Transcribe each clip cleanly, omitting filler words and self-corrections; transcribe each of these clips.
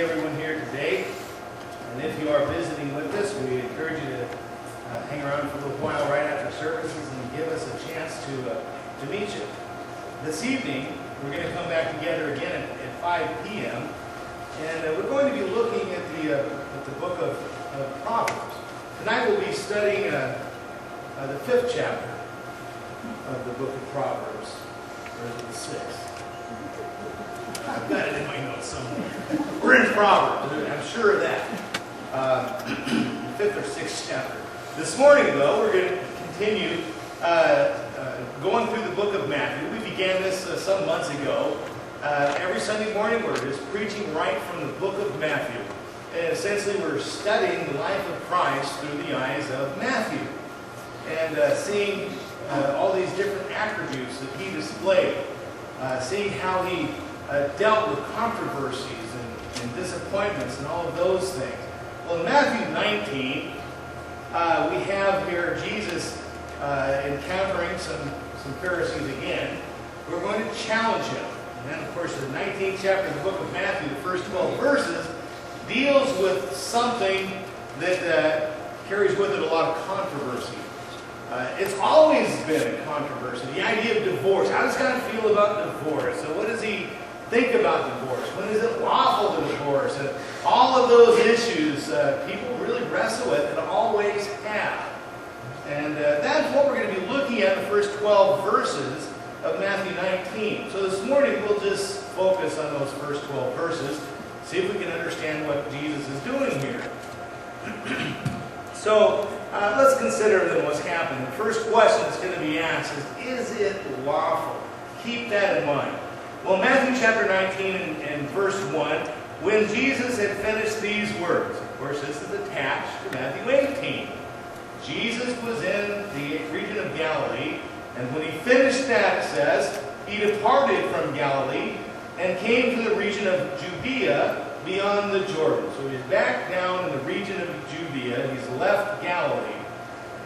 see everyone here today. And if you are visiting with us, we encourage you to hang around for a little while right after services and give us a chance to meet you. This evening, we're going to come back together again at 5 p.m. And we're going to be looking at the book of Proverbs. Tonight we'll be studying the 5th chapter of the book of Proverbs, or is it the 6th? I've got it in my notes somewhere. We're in Proverbs, I'm sure of that. 5th or 6th chapter. This morning, though, we're going to continue going through the book of Matthew. We began this some months ago. Every Sunday morning, we're just preaching right from the book of Matthew. And essentially, we're studying the life of Christ through the eyes of Matthew. And seeing all these different attributes that he displayed. Seeing how he dealt with controversies and disappointments and all of those things. Well, in Matthew 19, we have here Jesus encountering some Pharisees again. We're going to challenge him. And then, of course, the 19th chapter of the book of Matthew, the first 12 verses, deals with something that carries with it a lot of controversy. It's always been a controversy. The idea of divorce. How does God feel about divorce? So what does he think about divorce? When is it lawful to divorce? And all of those issues people really wrestle with and always have. And that's what we're going to be looking at in the first 12 verses of Matthew 19. So this morning we'll just focus on those first 12 verses, see if we can understand what Jesus is doing here. So let's consider then what's happening. The first question that's going to be asked is it lawful? Keep that in mind. Well, Matthew chapter 19 and verse 1, when Jesus had finished these words, of course this is attached to Matthew 18. Jesus was in the region of Galilee, and when he finished that, it says, he departed from Galilee and came to the region of Judea beyond the Jordan. So he's back down in the region of Judea. He's left Galilee.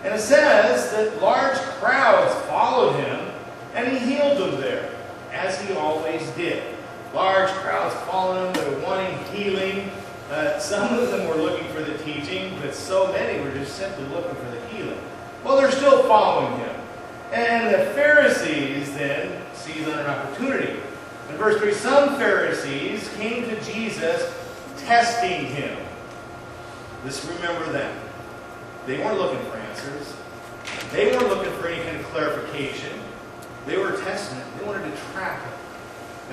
And it says that large crowds followed him, and he healed them there, as he always did. Large crowds following him, they were wanting healing. Some of them were looking for the teaching, but so many were just simply looking for the healing. Well, they're still following him. And the Pharisees then seize on an opportunity. In verse 3, some Pharisees came to Jesus testing him. Just remember that. They weren't looking for answers. They weren't looking for any kind of clarification. They were testing him. They wanted to trap him.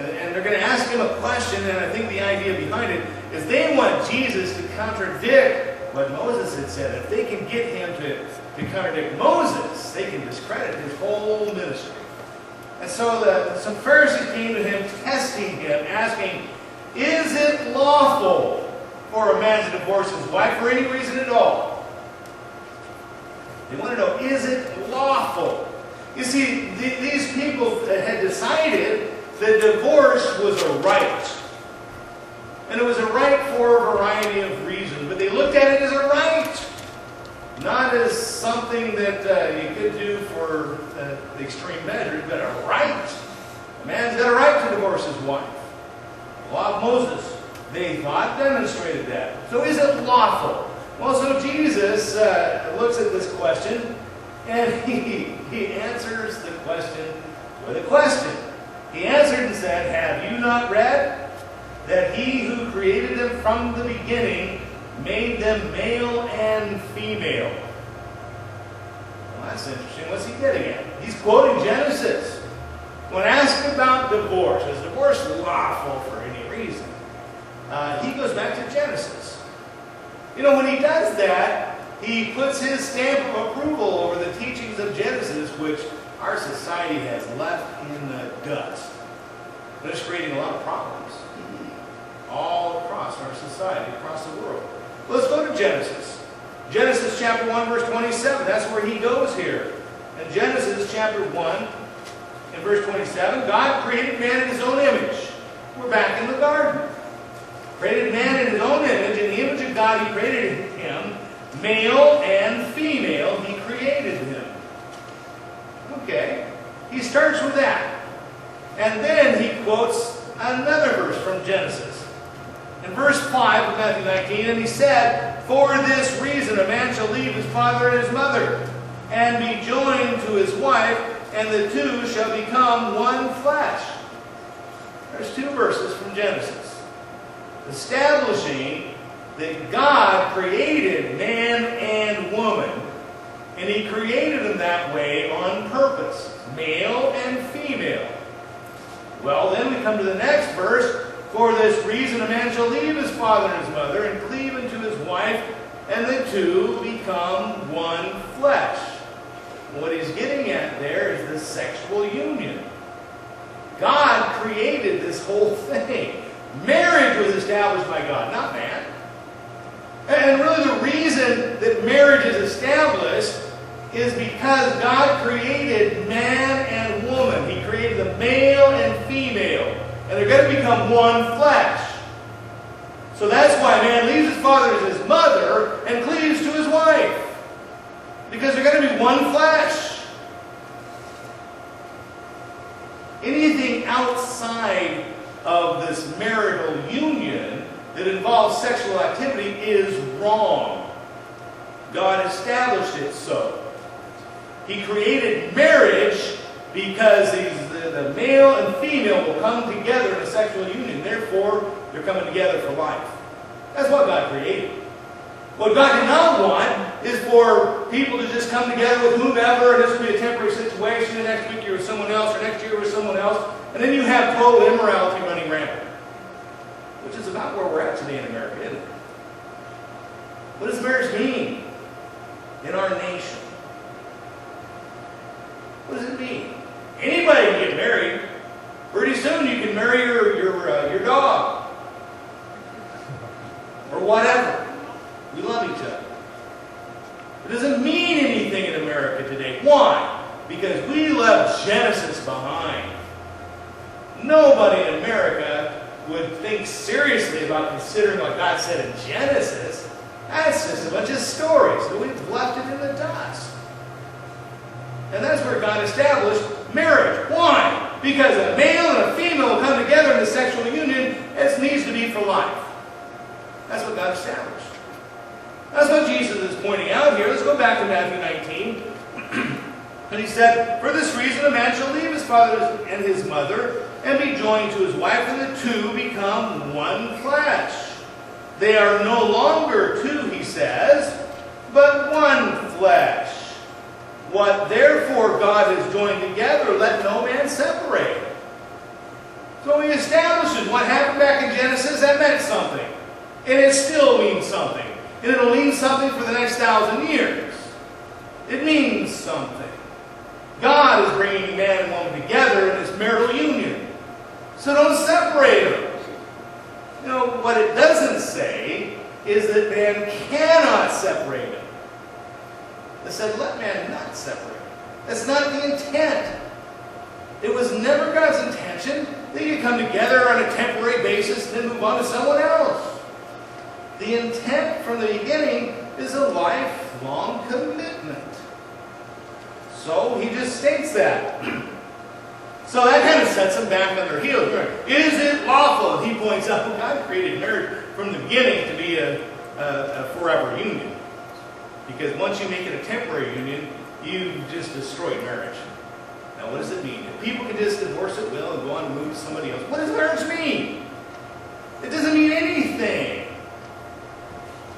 And they're going to ask him a question, and I think the idea behind it is they want Jesus to contradict what Moses had said. If they can get him to contradict Moses, they can discredit his whole ministry. And so some Pharisees came to him, testing him, asking, is it lawful for a man to divorce his wife for any reason at all? They want to know, is it lawful? You see, these people had decided that divorce was a right. And it was a right for a variety of reasons. But they looked at it as a right. Not as something that you could do for the extreme measures, but a right. A man's got a right to divorce his wife. The law of Moses, they thought, demonstrated that. So is it lawful? Well, so Jesus looks at this question, and he answers the question with a question. He answered and said, have you not read that he who created them from the beginning made them male and female? Well, that's interesting. What's he getting at? He's quoting Genesis. When asked about divorce, is divorce lawful for any reason? He goes back to Genesis. You know, when he does that, he puts his stamp of approval over the teachings of Genesis, which our society has left in the dust. And it's creating a lot of problems all across our society, across the world. Well, let's go to Genesis. Genesis chapter 1, verse 27. That's where he goes here. In Genesis chapter 1, in verse 27, God created man in his own image. We're back in the garden. Created man in his own image. In the image of God, he created him. Male and female, he created him. Okay. He starts with that. And then he quotes another verse from Genesis. In verse 5 of Matthew 19, and he said, "For this reason a man shall leave his father and his mother, and be joined to his wife, and the two shall become one flesh." There's two verses from Genesis establishing that God created man and woman, and He created them that way on purpose, male and female. Well, then we come to the next verse. "For this reason a man shall leave his father and his mother, and cleave unto his wife, and the two become one flesh." What he's getting at there is the sexual union. God created this whole thing. Marriage was established by God, not man. And really the reason that marriage is established is because God created man and woman. He created the male and female. And they're going to become one flesh. So that's why a man leaves his father and his mother and cleaves to his wife. Because they're going to be one flesh. Anything outside of this marital union that involves sexual activity is wrong. God established it so. He created marriage because the male and female will come together in a sexual union. Therefore, they're coming together for life. That's what God created. What God did not want is for people to just come together with whomever, and this will be a temporary situation, and next week you're with someone else, or next year with someone else, and then you have total immorality running rampant. Which is about where we're at today in America, isn't it? What does marriage mean in our nation? What does it mean? Anybody can get married. Pretty soon you can marry your dog. Or whatever. We love each other. It doesn't mean anything in America today. Why? Because we left Genesis behind. Nobody in America would think seriously about considering what God said in Genesis. That's just a bunch of stories that we've left it in the dust. And that's where God established marriage. Why? Because a male and a female will come together in a sexual union. It needs to be for life. That's what God established. That's what Jesus is pointing out here. Let's go back to Matthew 19. And he said, "For this reason a man shall leave his father and his mother, and be joined to his wife, and the two become one flesh. They are no longer two," he says, "but one flesh. What therefore God has joined together, let no man separate." So he establishes what happened back in Genesis. That meant something. And it still means something. And it'll mean something for the next 1,000 years. It means something. God is bringing man and woman together in this marital union. So don't separate them. You know, what it doesn't say is that man cannot separate them. It said, let man not separate. That's not the intent. It was never God's intention that you come together on a temporary basis and then move on to someone else. The intent from the beginning is a lifelong commitment. So he just states that. So that kind of sets them back on their heels. Is it lawful? And he points out, well, God created marriage from the beginning to be a forever union. Because once you make it a temporary union, you just destroy marriage. Now what does it mean? If people can just divorce at will and go on and move to somebody else, what does marriage mean? It doesn't mean anything.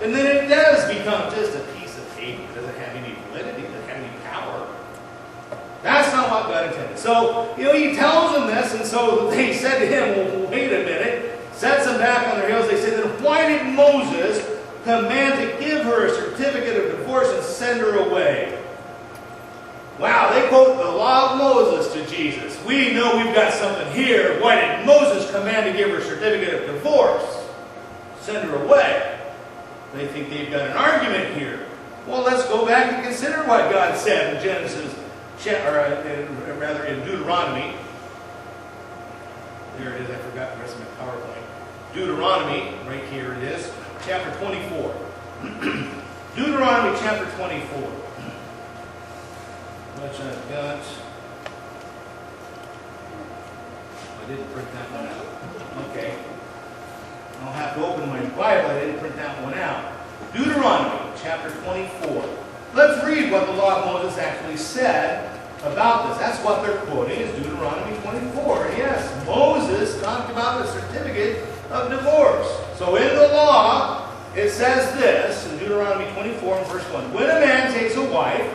And then it does become just a piece of paper. It doesn't have any validity. It doesn't have any power. That's not what God intended. So, he tells them this, and so they said to him, well, wait a minute. Sets them back on their heels. They said, then why did Moses command to give her a certificate of divorce and send her away? Wow, they quote the law of Moses to Jesus. We know we've got something here. Why did Moses command to give her a certificate of divorce? Send her away. They think they've got an argument here. Well, let's go back and consider what God said in Genesis, or rather in Deuteronomy. There it is. I forgot the rest of my PowerPoint. Deuteronomy, right here it is, chapter 24. Deuteronomy chapter 24. Which I've got. I didn't print that one out. Okay. I'll have to open my Bible. I didn't print that one out. Deuteronomy chapter 24. Let's read what the law of Moses actually said about this. That's what they're quoting, is Deuteronomy 24. Yes, Moses talked about the certificate of divorce. So in the law, it says this, in Deuteronomy 24 and verse 1, when a man takes a wife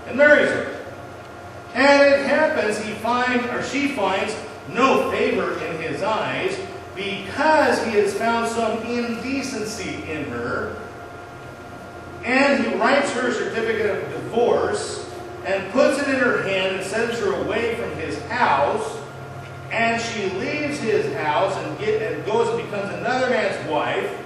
and marries her, and it happens she finds no favor in his eyes, because he has found some indecency in her, and he writes her a certificate of divorce, and puts it in her hand and sends her away from his house, and she leaves his house and goes and becomes another man's wife,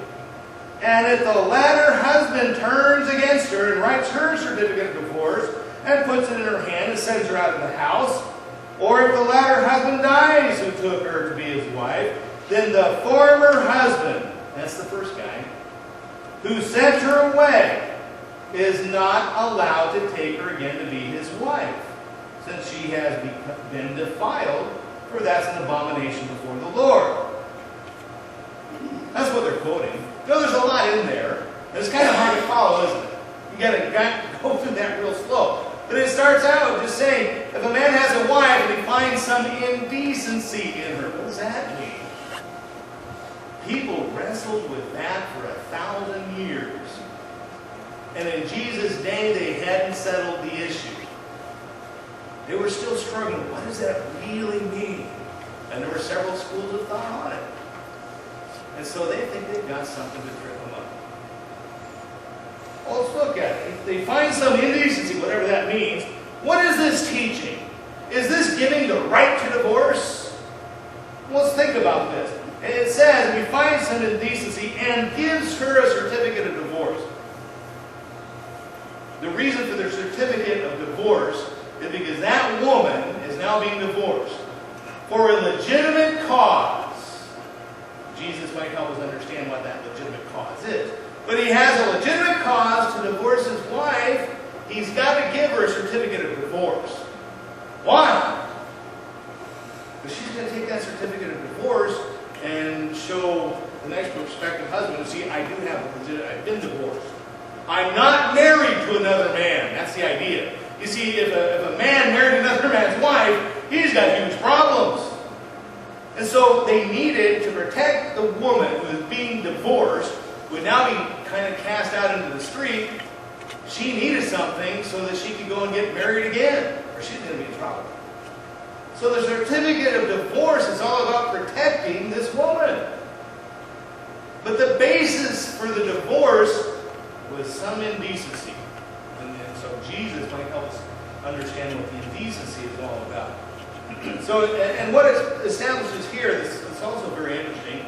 and if the latter husband turns against her and writes her a certificate of divorce and puts it in her hand and sends her out of the house, or if the latter husband dies who took her to be his wife, then the former husband, that's the first guy, who sent her away, is not allowed to take her again to be his wife, since she has been defiled, for that's an abomination before the Lord. That's what they're quoting. You know, there's a lot in there. It's kind of hard to follow, isn't it? You got to go through that real slow. But it starts out just saying, if a man has a wife and he finds some indecency in her, what does that mean? People wrestled with that for 1,000 years. And in Jesus' day, they hadn't settled the issue. They were still struggling. What does that really mean? And there were several schools of thought on it. And so they think they've got something to trip them up. Well, let's look at it. If they find some indecency, whatever that means, what is this teaching? Is this giving the right to divorce? Well, let's think about this. And it says, we find some indecency and gives her a certificate of divorce. The reason for the certificate of divorce is because that woman is now being divorced for a legitimate cause. Jesus might help us understand what that legitimate cause is. But he has a legitimate cause to divorce his wife. He's got to give her a certificate of divorce. Why? Because she's going to take that certificate of divorce and show the next prospective husband, see, I've been divorced. I'm not married to another man. That's the idea. You see, if a man married another man's wife, he's got huge problems. And so they needed to protect the woman who is being divorced, would now be kind of cast out into the street. She needed something so that she could go and get married again, or she's going to be in trouble. So the certificate of divorce is all about protecting this woman. But the basis for the divorce was some indecency. And so Jesus might help us understand what the indecency is all about. So, and what it establishes here, this is also very interesting.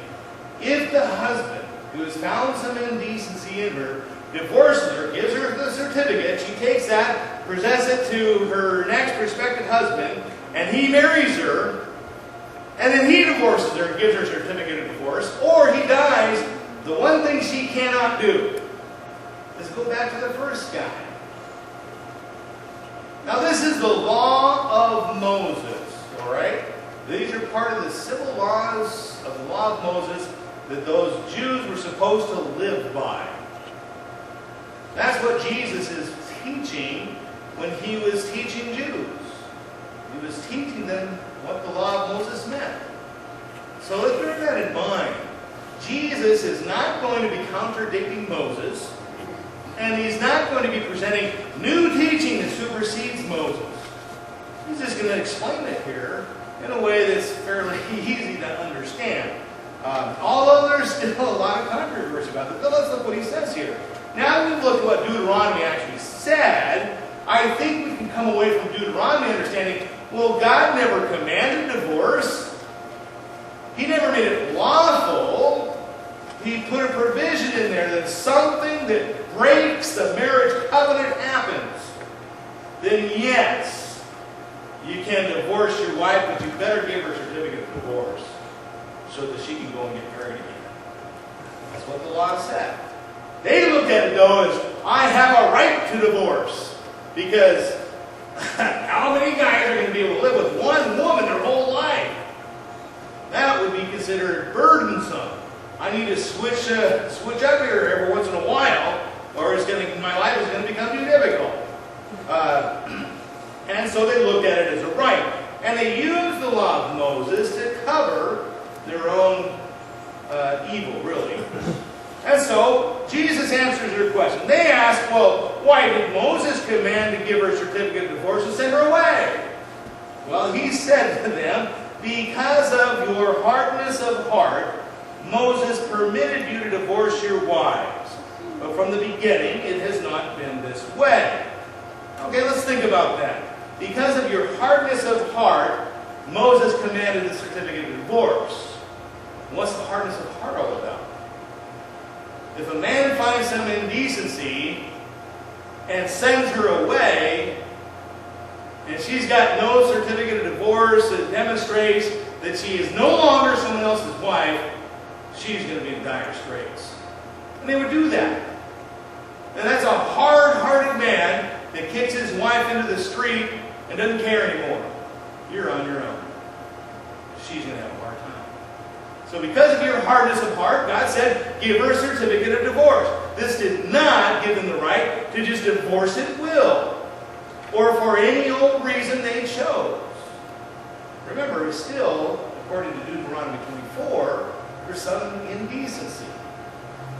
If the husband, who has found some indecency in her, divorces her, gives her the certificate, she takes that, presents it to her next prospective husband, and he marries her, and then he divorces her and gives her a certificate of divorce, or he dies, the one thing she cannot do is go back to the first guy. Now this is the law of Moses, all right? These are part of the civil laws of the law of Moses that those Jews were supposed to live by. That's what Jesus is teaching when he was teaching Jews. He was teaching them what the law of Moses meant. So let's bear that in mind. Jesus is not going to be contradicting Moses, and he's not going to be presenting new teaching that supersedes Moses. He's just going to explain it here in a way that's fairly easy to understand. Although there's still a lot of controversy about it. But let's look what he says here. Now that we've looked at what Deuteronomy actually said, I think we can come away from Deuteronomy understanding, well, God never commanded divorce. He never made it lawful. He put a provision in there that something that breaks the marriage covenant happens. Then yes, you can divorce your wife, but you better give her a certificate of divorce so that she can go and get married again. That's what the law said. They looked at it though as, I have a right to divorce. Because how many guys are going to be able to live with one woman their whole life? That would be considered burdensome. I need to switch up here every once in a while, or my life is going to become too difficult. And so they looked at it as a right. And they used the law of Moses to cover their own evil, really. And so Jesus answers their question. They ask, well, why did Moses command to give her a certificate of divorce and send her away? Well, he said to them, because of your hardness of heart, Moses permitted you to divorce your wives. But from the beginning, it has not been this way. Okay, let's think about that. Because of your hardness of heart, Moses commanded the certificate of divorce. What's the hardness of heart all about? If a man finds some indecency and sends her away, and she's got no certificate of divorce that demonstrates that she is no longer someone else's wife, she's going to be in dire straits. And they would do that. And that's a hard-hearted man that kicks his wife into the street and doesn't care anymore. You're on your own. She's going to have a hard time. So because of your hardness of heart, God said, give her a certificate of divorce. This did not give them the right to just divorce at will, or for any old reason they chose. Remember, still, according to Deuteronomy 24, there's some indecency.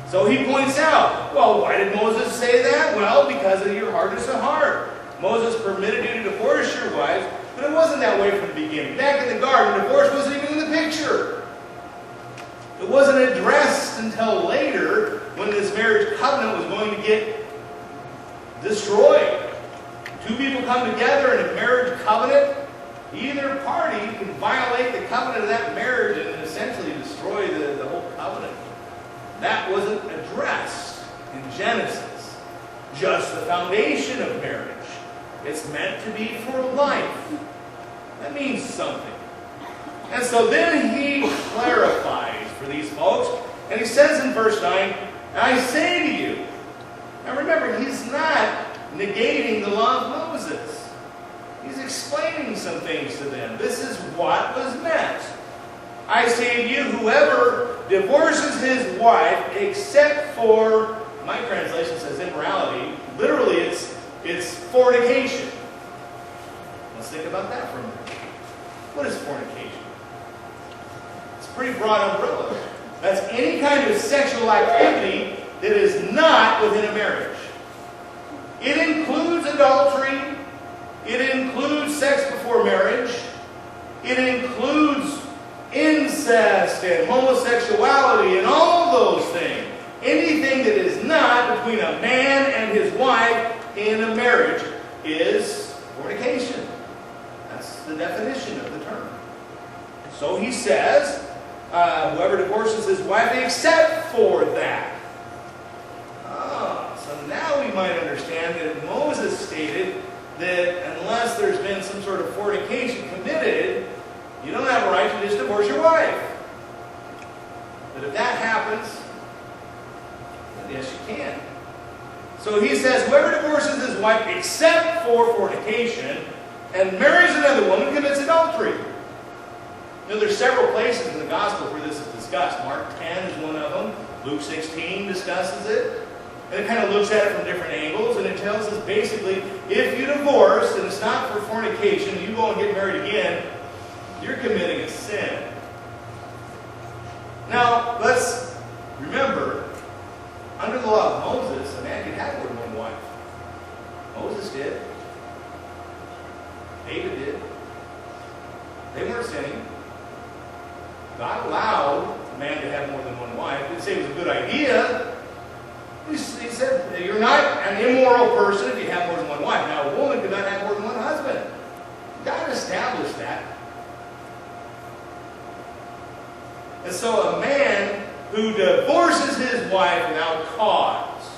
So he points out, well, why did Moses say that? Well, because of your hardness of heart. Moses permitted you to divorce your wives, but it wasn't that way from the beginning. Back in the garden, divorce wasn't even in the picture. It wasn't addressed until later when this marriage covenant was going to get destroyed. Two people come together in a marriage covenant. Either party can violate the covenant of that marriage and essentially destroy the whole covenant. That wasn't addressed in Genesis. Just the foundation of marriage. It's meant to be for life. That means something. And so then he clarifies for these folks, and he says in verse 9, I say to you. Now remember, he's not negating the law of Moses. He's explaining some things to them. This is what was meant. I say to you, whoever divorces his wife except for, my translation says immorality, literally it's fornication. Let's think about that for a minute. What is fornication? It's a pretty broad umbrella. That's any kind of sexual activity that is not within a marriage. It includes adultery. It includes sex before marriage. It includes incest and homosexuality and all those things. Anything that is not between a man and his wife in a marriage is fornication. That's the definition of the term. So he says, whoever divorces his wife except for that. So now we might understand that Moses stated that unless there's been some sort of fornication committed, you don't have a right to just divorce your wife. But if that happens, then yes, you can. So he says, whoever divorces his wife except for fornication and marries another woman commits adultery. You know, there's several places in the gospel where this is discussed. Mark 10 is one of them. Luke 16 discusses it. And it kind of looks at it from different angles, and it tells us basically, if you divorce and it's not for fornication, you go and get married again, you're committing a sin. Now, let's remember, under the law of Moses, a man could have more than one wife. Moses did. David did. They weren't sinning. God allowed a man to have more than one wife. He didn't say it was a good idea. He said, you're not an immoral person if you have more than one wife. Now, a woman could not have more than one husband. God established that. And so a man who divorces his wife without cause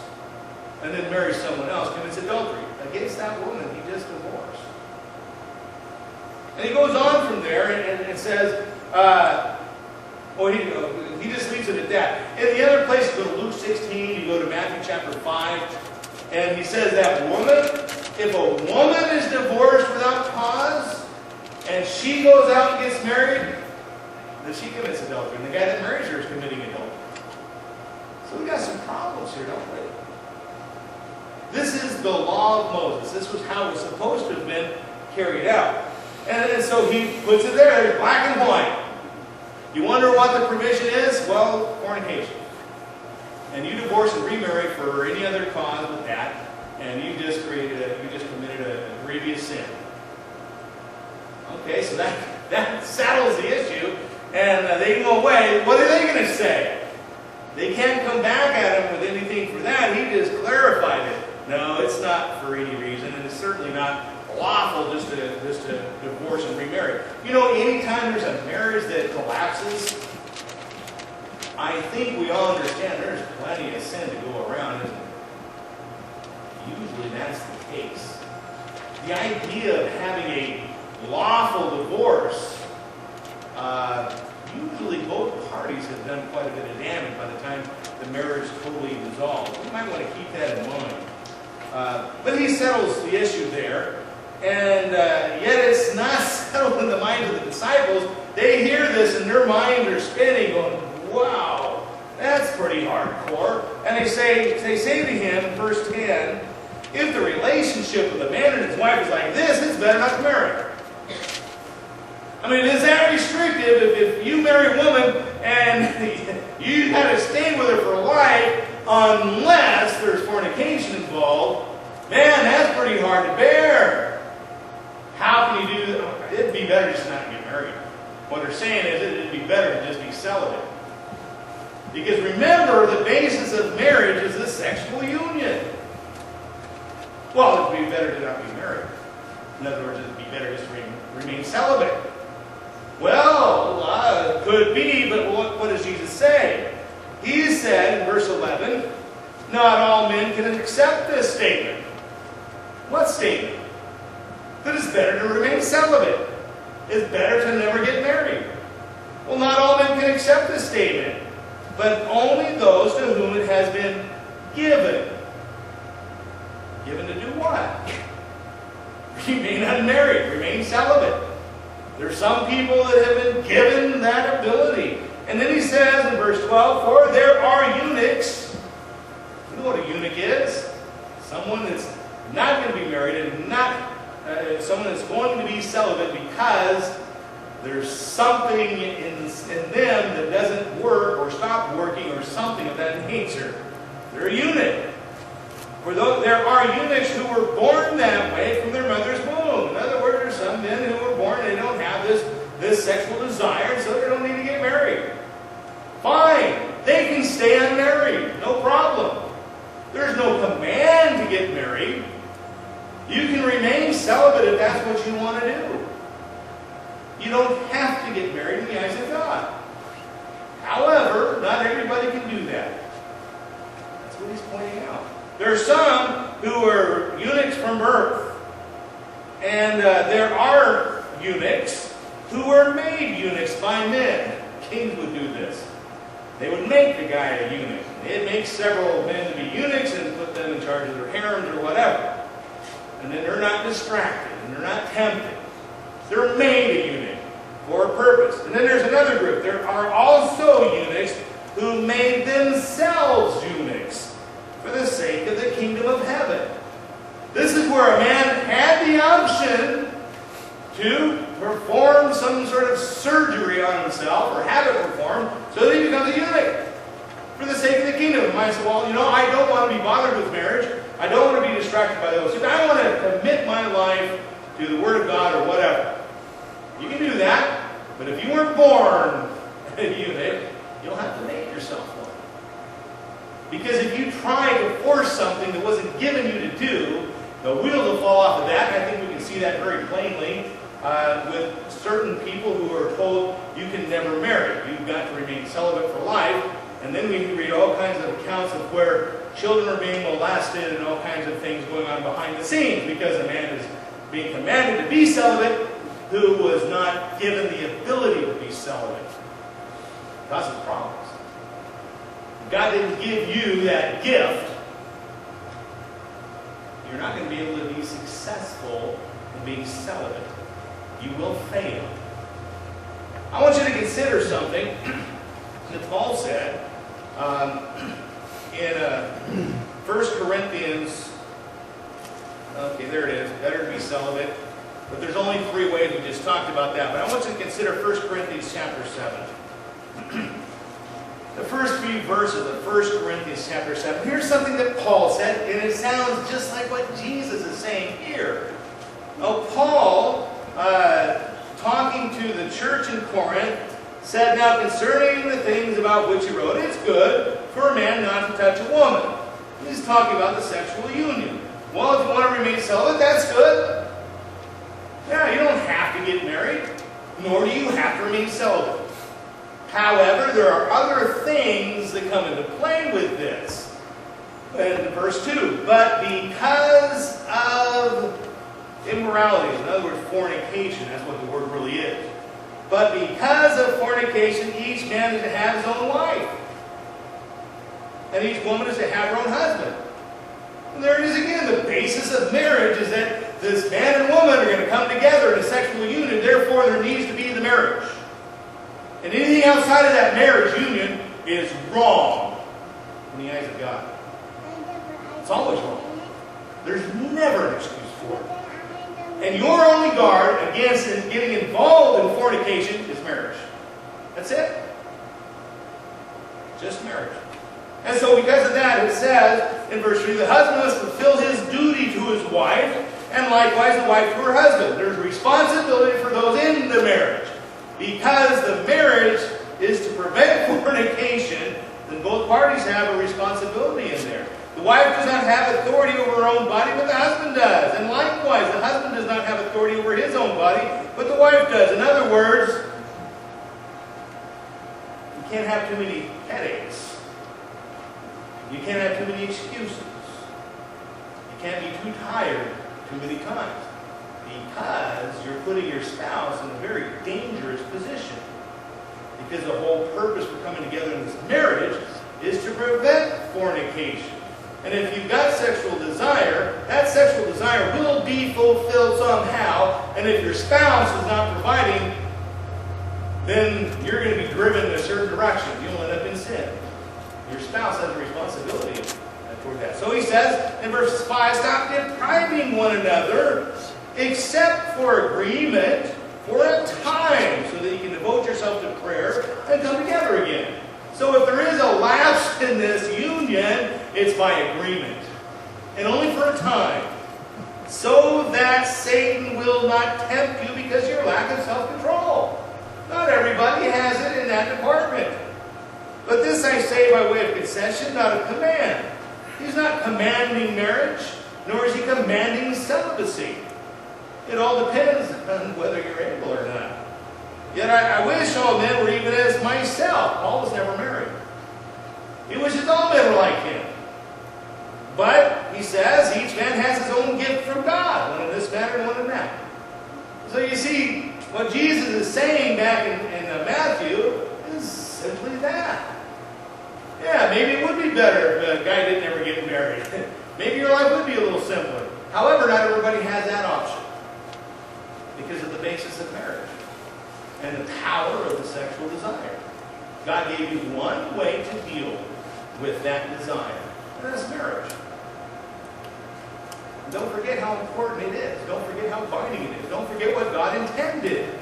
and then marries someone else commits adultery against that woman he just divorced. And he goes on from there and says, he just leaves it at that. In the other place, you go to Luke 16, you go to Matthew chapter 5, and he says that if a woman is divorced without cause, and she goes out and gets married, then she commits adultery. And the guy that marries her is committing adultery. So we got some problems here, don't we? This is the law of Moses. This was how it was supposed to have been carried out. And so he puts it there, black and white. You wonder what the provision is? Well, fornication. And you divorce and remarry for any other cause but that, and you just committed a grievous sin. Okay, so that settles the issue, and they can go away. What are they going to say? They can't come back at him with anything for that. He just clarified it. No, it's not for any reason, and it's certainly not lawful just to divorce and remarry. You know, anytime there's a marriage that collapses, I think we all understand there's plenty of sin to go around, isn't there? Usually that's the case. The idea of having a lawful divorce, usually both parties have done quite a bit of damage by the time the marriage is totally dissolved. We might want to keep that in mind. But he settles the issue there. And yet it's not settled in the minds of the disciples. They hear this and their minds are spinning, going, wow, that's pretty hardcore. And they say to him, in verse 10, if the relationship of the man and his wife is like this, it's better not to marry. I mean, is that restrictive? If you marry a woman and you have to stay with her for life unless there's fornication involved, man, that's pretty hard to bear. How can you do that? It'd be better just not to get married. What they're saying is it'd be better to just be celibate. Because remember, the basis of marriage is the sexual union. Well, it'd be better to not be married. In other words, it'd be better just to remain celibate. Well, it could be, but what does Jesus say? He said in verse 11, not all men can accept this statement. What statement? That it's better to remain celibate. It's better to never get married. Well, not all men can accept this statement, but only those to whom it has been given. Given to do what? Remain unmarried, remain celibate. There's some people that have been given that ability. And then he says in verse 12, for there are eunuchs. You know what a eunuch is? Someone that's not going to be married and not someone that's going to be celibate because there's something in them that doesn't work or stop working or something of that nature. They're a eunuch. For there are eunuchs who were born that way from their mother's womb. In other words, there's some men who were born and they don't have this sexual desire, so they don't need to get married. Fine. They can stay unmarried. No problem. There's no command to get married. You can remain celibate if that's what you want to do. You don't have to get married in the eyes of God. However, not everybody can do that. That's what he's pointing out. There are some who are eunuchs from birth. And there are eunuchs who were made eunuchs by men. Kings would do this. They would make the guy a eunuch. They'd make several men to be eunuchs and put them in charge of their harems or whatever. And then they're not distracted and they're not tempted. They're made a eunuch for a purpose. And then there's another group. There are also eunuchs who made themselves eunuchs for the sake of the kingdom of heaven. This is where a man had the option to perform some sort of surgery on himself or have it performed so that he becomes a eunuch for the sake of the kingdom. And might say, well, you know, I don't want to be bothered with marriage. I don't want to be distracted by those things. I want to commit my life to the Word of God or whatever. You can do that, but if you weren't born a eunuch, you'll have to make yourself one. Because if you try to force something that wasn't given you to do, the wheels will fall off of that. And I think we can see that very plainly with certain people who are told you can never marry. You've got to remain celibate for life. And then we read all kinds of accounts of where children are being molested and all kinds of things going on behind the scenes because a man is being commanded to be celibate who was not given the ability to be celibate. It causes problems. God didn't give you that gift. You're not going to be able to be successful in being celibate. You will fail. I want you to consider something that Paul said in 1 Corinthians, okay, there it is, better to be celibate. But there's only 3 ways, we just talked about that. But I want you to consider 1 Corinthians chapter 7. The first 3 verses of 1 Corinthians chapter 7. Here's something that Paul said, and it sounds just like what Jesus is saying here. Now, Paul, talking to the church in Corinth, said, now concerning the things about which he wrote, it's good for a man not to touch a woman. He's talking about the sexual union. Well, if you want to remain celibate, that's good. Yeah, you don't have to get married, nor do you have to remain celibate. However, there are other things that come into play with this. In verse 2, but because of immorality, in other words, fornication, that's what the word really is. But because of fornication, each man is to have his own wife. And each woman is to have her own husband. And there it is again. The basis of marriage is that this man and woman are going to come together in a sexual union. Therefore, there needs to be the marriage. And anything outside of that marriage union is wrong in the eyes of God. It's always wrong. There's never an excuse for it. And your only guard against getting involved in fornication is marriage. That's it. Just marriage. And so because of that, it says in verse 3, the husband must fulfill his duty to his wife, and likewise the wife to her husband. There's responsibility for those in the marriage. Because the marriage is to prevent fornication, then both parties have a responsibility in there. The wife does not have authority over her own body, but the husband does. And likewise, the husband does not have authority over his own body, but the wife does. In other words, you can't have too many headaches. You can't have too many excuses. You can't be too tired too many times. Because you're putting your spouse in a very dangerous position. Because the whole purpose for coming together in this marriage is to prevent fornication. And if you've got sexual desire, that sexual desire will be fulfilled somehow. And if your spouse is not providing, then you're going to be driven in a certain direction. You'll end up in sin. Your spouse has a responsibility toward that. So he says in verse 5, stop depriving one another, except for agreement for a time, so that you can devote yourself to prayer and come together again. So if there is a lapse in this union, it's by agreement. And only for a time. So that Satan will not tempt you because of your lack of self-control. Not everybody has it in that department. But this I say by way of concession, not a command. He's not commanding marriage, nor is he commanding celibacy. It all depends on whether you're able or not. Yet I wish all men were even as myself. Paul was never married. He wishes all men were like him. But, he says, each man has his own gift from God. One in this manner and one in that. So you see, what Jesus is saying back in Matthew is simply that. Yeah, maybe it would be better if a guy didn't ever get married. Maybe your life would be a little simpler. However, not everybody has that option. Because of the basis of marriage. And the power of the sexual desire. God gave you one way to deal with that desire. And that's marriage. And don't forget how important it is. Don't forget how binding it is. Don't forget what God intended.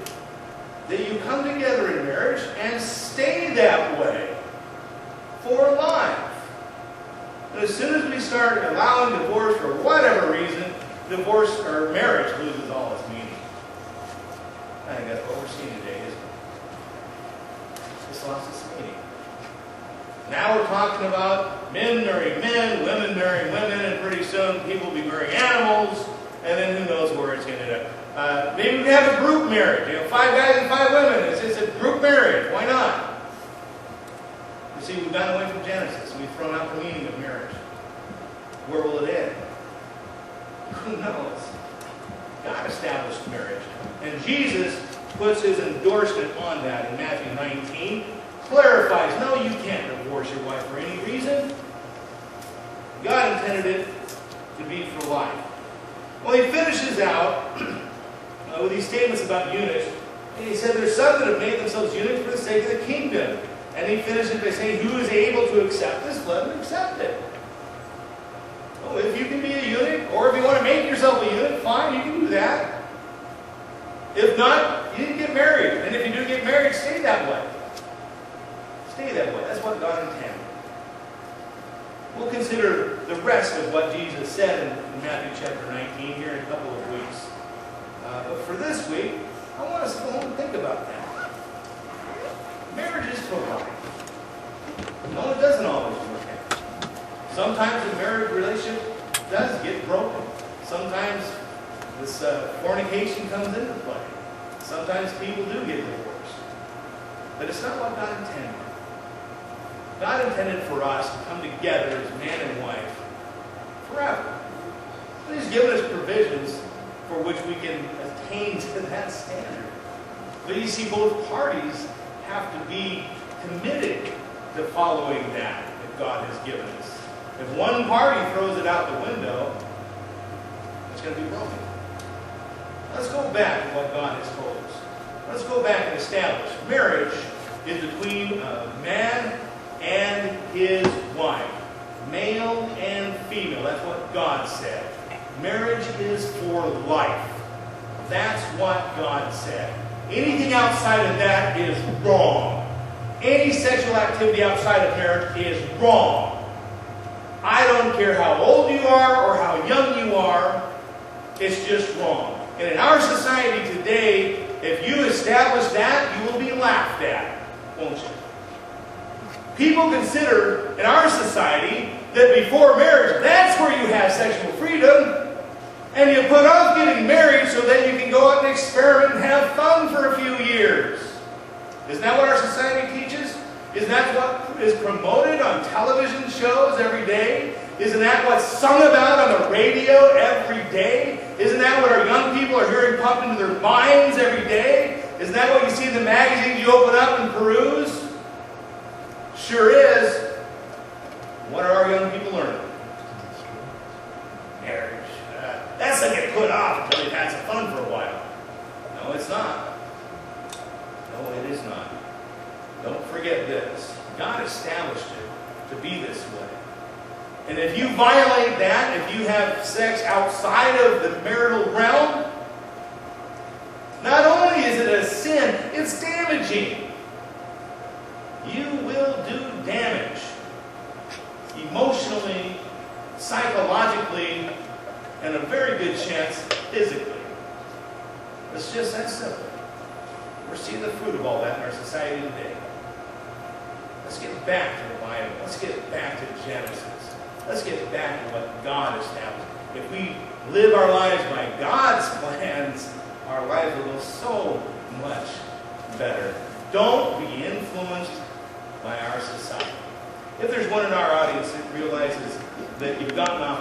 That you come together in marriage and stay that way for life. And as soon as we start allowing divorce for whatever reason, divorce or marriage loses all its meaning. I think that's what we're seeing today, isn't it? It's lost its meaning. Now we're talking about men marrying men, women marrying women, and pretty soon people will be marrying animals, and then who knows where it's ended up. Maybe we have a group marriage, 5 guys and 5 women. It's a group marriage. Why not? You see, we've gone away from Genesis. We've thrown out the meaning of marriage. Where will it end? Who knows? God established marriage. And Jesus puts his endorsement on that in Matthew 19. Clarifies, no, you can't divorce your wife for any reason. God intended it to be for life. Well, he finishes out with these statements about eunuchs. And he said there's some that have made themselves eunuchs for the sake of the kingdom. And he finishes by saying, who is able to accept this, let him accept it. Oh, if you can be a eunuch, or if you want to make yourself a eunuch, fine, you can do that. If not, you can get married. And if you do get married, stay that way. Stay that way. That's what God intended. We'll consider the rest of what Jesus said in Matthew chapter 19 here in a couple of weeks. But for this week, I want us to go home and think about that. Marriage is for life. No, it doesn't always work out. Sometimes a marriage relationship does get broken. Sometimes this fornication comes into play. Sometimes people do get divorced. But it's not what God intended. God intended for us to come together as man and wife forever. And He's given us provisions for which we can attain to that standard. But you see, both parties have to be committed to following that God has given us. If one party throws it out the window, it's going to be broken. Let's go back to what God has told us. Let's go back and establish marriage is between a man and his wife. Male and female. That's what God said. Marriage is for life. That's what God said. Anything outside of that is wrong. Any sexual activity outside of marriage is wrong. I don't care how old you are or how young you are, it's just wrong. And in our society today, if you establish that, you will be laughed at, won't you? People consider in our society that before marriage, that's where you have sexual freedom. And you put off getting married so that you can go out and experiment and have fun for a few years. Isn't that what our society teaches? Isn't that what is promoted on television shows every day? Isn't that what's sung about on the radio every day? Isn't that what our young people are hearing pumped into their minds every day? Isn't that what you see in the magazines you open up and peruse? Sure is. What are our young people learning? Marriage. That's going to get put off until they've had some fun for a while. No, it's not. No, it is not. Don't forget this. God established it to be this way. And if you violate that, if you have sex outside of the marital realm, not only is it a sin, it's damaging. You will do damage. Emotionally, psychologically, and a very good chance physically. It's just that simple. We're seeing the fruit of all that in our society today. Let's get back to the Bible. Let's get back to Genesis. Let's get back to what God established. If we live our lives by God's plans, our lives will go so much better. Don't be influenced by our society. If there's one in our audience that realizes that you've gotten off